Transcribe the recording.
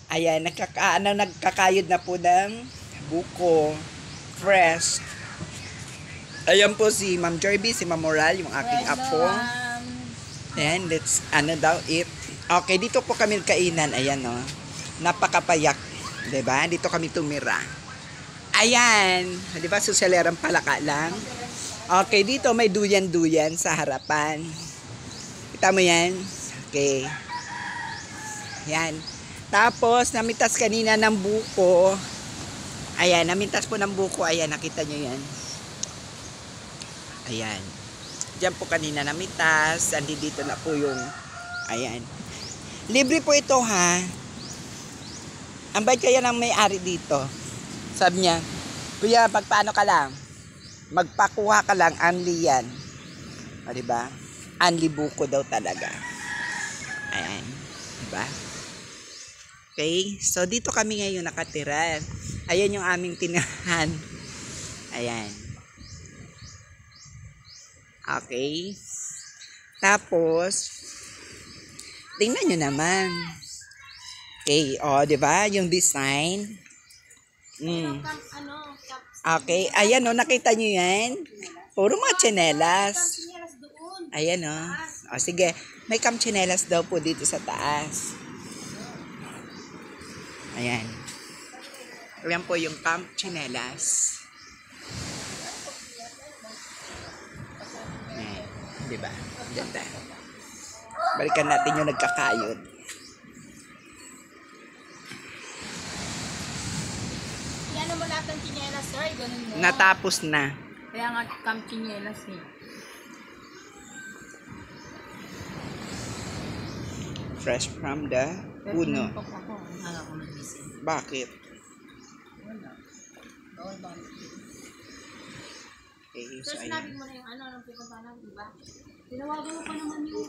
Ayan, nagkakayod na po ng buko. Fresh. Ayan po si Ma'am Joyby, si Ma'am Moral, yung aking apo. Ayan, let's, eat. Okay, dito po kami kainan. Ayan, no. Napakapayak. Diba? Dito kami tumira. Ayan. Diba, suselerang palaka lang. Okay, dito may duyan-duyan sa harapan. Kita mo yan? Okay. Ayan. Tapos, namitas kanina ng buko. Ayan, namintas po ng buko. Ayan, nakita nyo yan. Ayan. Diyan po kanina namitas. Andi dito na po yung, ayan. Libre po ito, ha. Ang bait kaya ng may-ari dito. Sabi niya, kuya, magpaano ka lang? Magpakuha ka lang, anli yan. O, diba? Anli buko daw talaga. Ayan. Diba? Okay. So, dito kami ngayon nakatira. Ayan yung aming tinahan. Ayan. Okay. Tapos, tingnan nyo naman. Okay. O, diba? Yung design. Okay. Ayan o, nakita nyo yan? Puro mga tsinelas. Ayan o. O, sige. May camp tsinelas daw po dito sa taas. Ayan. Ayan po yung camp tsinelas. Ayan. Diba? Ganda. Balikan natin yung nagkakayod. Yan mo lahat ng tsinelas, sir. Ganun mo. Natapos na. Kaya nga camp tsinelas eh. Fresh from the puno. Hanga ko mag-isip. Bakit? Wala. Bawal ba? Okay, So, so ayan. sinabi mo na yung ano, nung pupunta na, diba? Tinawagan mo pa naman yung